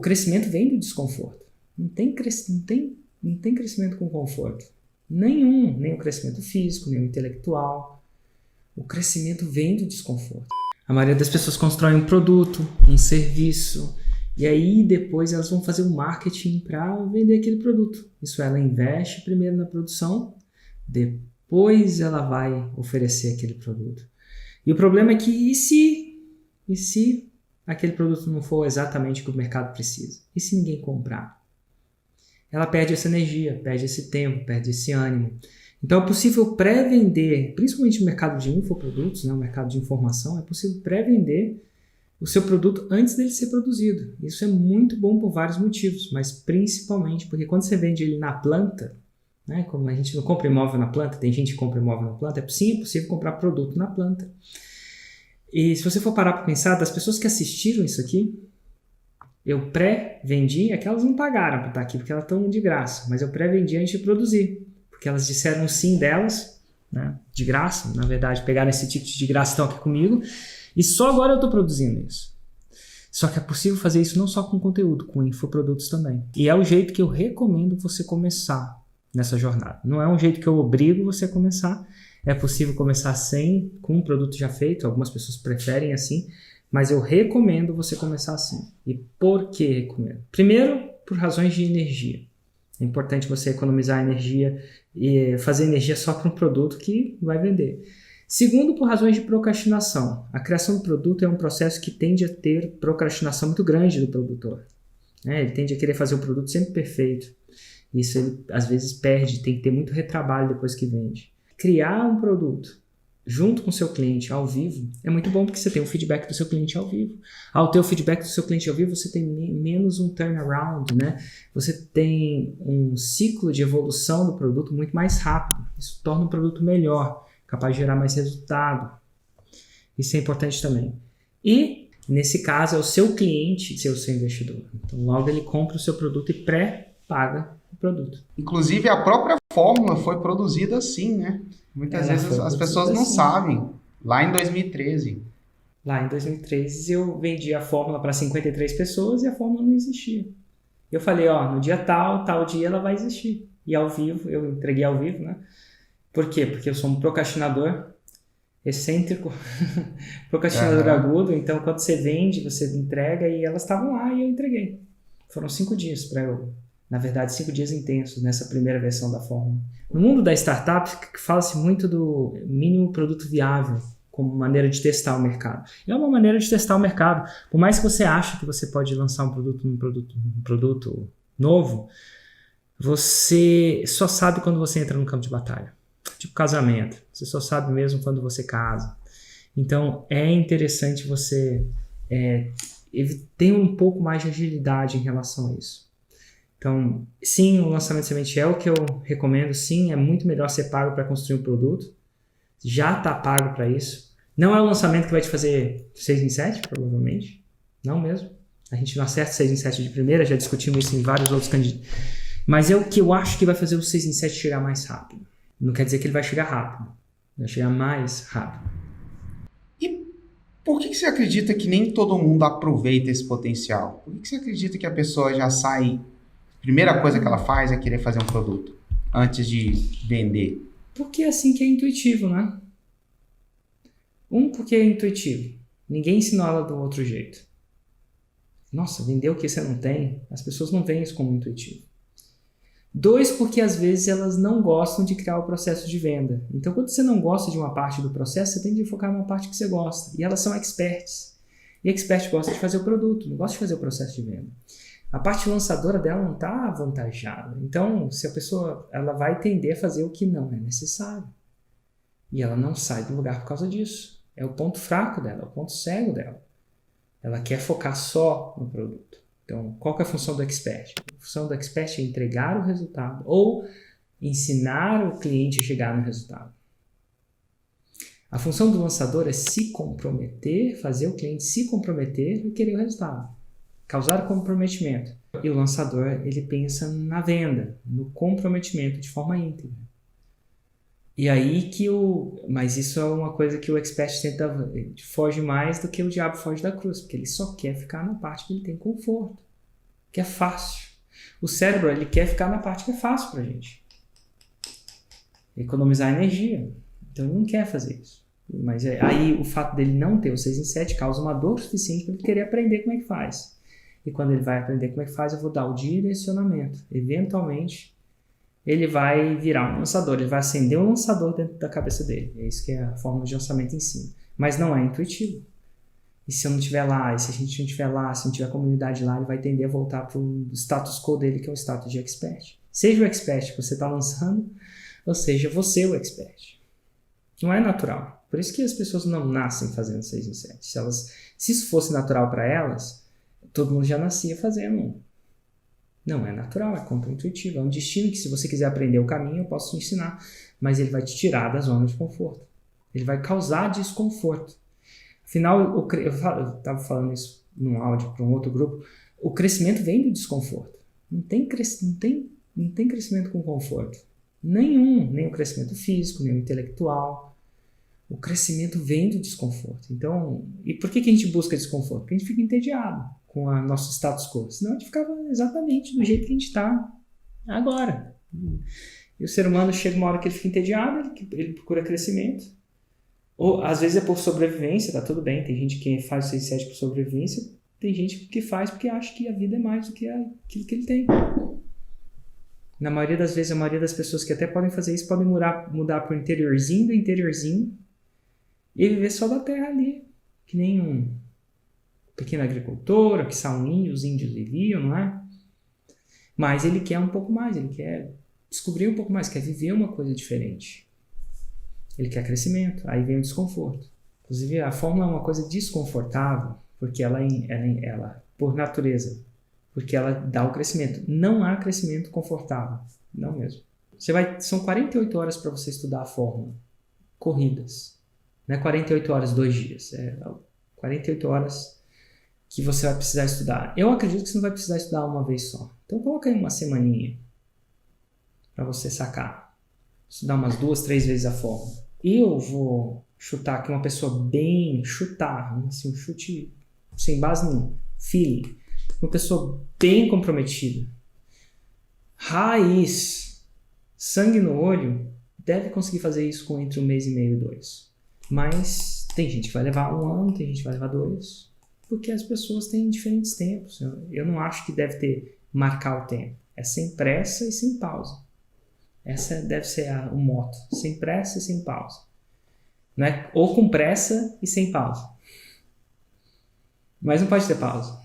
crescimento vem do desconforto. Não tem crescimento com conforto. Nenhum. Nem o crescimento físico, nem o intelectual. O crescimento vem do desconforto. A maioria das pessoas constrói um produto, um serviço, e aí depois elas vão fazer um marketing para vender aquele produto. Isso ela investe primeiro na produção, depois ela vai oferecer aquele produto. E o problema é que e se aquele produto não for exatamente o que o mercado precisa? E se ninguém comprar? Ela perde essa energia, perde esse tempo, perde esse ânimo. Então é possível pré-vender, principalmente no mercado de infoprodutos, né, o mercado de informação, é possível pré-vender o seu produto antes dele ser produzido. Isso é muito bom por vários motivos, mas principalmente porque quando você vende ele na planta, né, como a gente não compra imóvel na planta, tem gente que compra imóvel na planta, sim, é possível comprar produto na planta. E se você for parar para pensar, das pessoas que assistiram isso aqui, eu pré-vendi, é que elas não pagaram para estar aqui, porque elas estão de graça, mas eu pré-vendi antes de produzir, porque elas disseram sim delas, né, de graça, na verdade, pegaram esse ticket de graça e estão aqui comigo, e só agora eu estou produzindo isso. Só que é possível fazer isso não só com conteúdo, com infoprodutos também. E é o jeito que eu recomendo você começar nessa jornada. Não é um jeito que eu obrigo você a começar. É possível começar com um produto já feito. Algumas pessoas preferem assim. Mas eu recomendo você começar assim. E por que recomendo? Primeiro, por razões de energia. É importante você economizar energia e fazer energia só para um produto que vai vender. Segundo, por razões de procrastinação. A criação do produto é um processo que tende a ter procrastinação muito grande do produtor. Ele tende a querer fazer o produto sempre perfeito. Isso ele, às vezes, perde, tem que ter muito retrabalho depois que vende. Criar um produto junto com o seu cliente ao vivo é muito bom porque você tem o feedback do seu cliente ao vivo. Ao ter o feedback do seu cliente ao vivo, você tem menos um turnaround, né? Você tem um ciclo de evolução do produto muito mais rápido. Isso torna o produto melhor, capaz de gerar mais resultado. Isso é importante também. E, nesse caso, é o seu cliente ser o seu investidor. Então, logo ele compra o seu produto e pré-paga o produto. Inclusive, a própria fórmula foi produzida assim, né? Muitas vezes as pessoas não sabem. Lá em 2013. Lá em 2013, eu vendi a fórmula para 53 pessoas e a fórmula não existia. Eu falei, no dia tal dia ela vai existir. E ao vivo, eu entreguei ao vivo, né? Por quê? Porque eu sou um procrastinador excêntrico, procrastinador agudo, então quando você vende, você entrega e elas estavam lá e eu entreguei. Foram 5 dias para eu, na verdade 5 dias intensos nessa primeira versão da fórmula. No mundo da startup, fala-se muito do mínimo produto viável como maneira de testar o mercado. É uma maneira de testar o mercado. Por mais que você ache que você pode lançar um produto novo, você só sabe quando você entra no campo de batalha. Tipo casamento, você só sabe mesmo quando você casa. Então é interessante você ter um pouco mais de agilidade em relação a isso. Então, sim, o lançamento de semente é o que eu recomendo, sim, é muito melhor ser pago para construir um produto, já está pago para isso. Não é o lançamento que vai te fazer 6 em 7, provavelmente, não mesmo. A gente não acerta 6 em 7 de primeira, já discutimos isso em vários outros candidatos. Mas é o que eu acho que vai fazer o 6 em 7 chegar mais rápido. Não quer dizer que ele vai chegar rápido. Vai chegar mais rápido. E por que você acredita que nem todo mundo aproveita esse potencial? Por que você acredita que a pessoa já sai... A primeira coisa que ela faz é querer fazer um produto antes de vender? Porque é assim que é intuitivo, né? Porque é intuitivo. Ninguém ensinou ela do outro jeito. Nossa, vender o que você não tem? As pessoas não veem isso como intuitivo. 2, porque às vezes elas não gostam de criar o processo de venda. Então, quando você não gosta de uma parte do processo, você tem de focar numa parte que você gosta. E elas são experts. E expert gosta de fazer o produto, não gosta de fazer o processo de venda. A parte lançadora dela não está avantajada. Então, se a pessoa ela vai tender a fazer o que não é necessário. E ela não sai do lugar por causa disso. É o ponto fraco dela, é o ponto cego dela. Ela quer focar só no produto. Então, qual que é a função do expert? A função do expert é entregar o resultado ou ensinar o cliente a chegar no resultado. A função do lançador é se comprometer, fazer o cliente se comprometer e querer o resultado. Causar comprometimento. E o lançador, ele pensa na venda, no comprometimento de forma íntegra. E aí mas isso é uma coisa que o expert foge mais do que o diabo foge da cruz, porque ele só quer ficar na parte que ele tem conforto. que é fácil. O cérebro, ele quer ficar na parte que é fácil pra gente. Economizar energia. Então ele não quer fazer isso. Mas aí o fato dele não ter o 6 em 7 causa uma dor suficiente para ele querer aprender como é que faz. E quando ele vai aprender como é que faz, eu vou dar o direcionamento. Eventualmente, ele vai virar um lançador. Ele vai acender um lançador dentro da cabeça dele. É isso que é a forma de lançamento em cima. Mas não é intuitivo. E se eu não estiver lá, e se a gente não estiver lá, se não tiver comunidade lá, ele vai tender a voltar para o status quo dele, que é o status de expert. Seja o expert que você está lançando, ou seja, você o expert. Não é natural. Por isso que as pessoas não nascem fazendo 6 em 7. Se isso fosse natural para elas, todo mundo já nascia fazendo. Não é natural, é contra-intuitivo. É um destino que, se você quiser aprender o caminho, eu posso te ensinar. Mas ele vai te tirar da zona de conforto. Ele vai causar desconforto. Afinal, eu estava falando isso num áudio para um outro grupo, o crescimento vem do desconforto. Não tem crescimento com conforto. Nenhum. Nem o crescimento físico, nem o intelectual. O crescimento vem do desconforto. Então, e por que a gente busca desconforto? Porque a gente fica entediado com o nosso status quo. Senão a gente ficava exatamente do jeito que a gente está agora. E o ser humano chega uma hora que ele fica entediado, ele procura crescimento. Ou às vezes é por sobrevivência, tá tudo bem. Tem gente que faz o 6 em 7 por sobrevivência. Tem gente que faz porque acha que a vida é mais do que aquilo que ele tem. Na maioria das vezes, a maioria das pessoas que até podem fazer isso podem mudar para o interiorzinho do interiorzinho e viver só da terra ali. Que nem um pequeno agricultor, que são os índios viviam, não é? Mas ele quer um pouco mais, ele quer descobrir um pouco mais, quer viver uma coisa diferente. Ele quer crescimento, aí vem o desconforto. Inclusive, a fórmula é uma coisa desconfortável, porque ela por natureza, porque ela dá o crescimento. Não há crescimento confortável, não mesmo. São 48 horas para você estudar a fórmula, corridas. Não é 48 horas, 2 dias, é 48 horas que você vai precisar estudar. Eu acredito que você não vai precisar estudar uma vez só. Então coloca aí uma semaninha para você sacar. Estudar umas 2, 3 vezes a fórmula. Eu vou chutar aqui uma pessoa assim, um chute sem base nenhuma, feeling. Uma pessoa bem comprometida, raiz, sangue no olho, deve conseguir fazer isso com entre 1 mês e meio e 2. Mas tem gente que vai levar 1 ano, tem gente que vai levar 2, porque as pessoas têm diferentes tempos. Eu não acho que deve marcar o tempo. É sem pressa e sem pausa. Essa deve ser o moto. Sem pressa e sem pausa. Não é ou com pressa e sem pausa. Mas não pode ter pausa.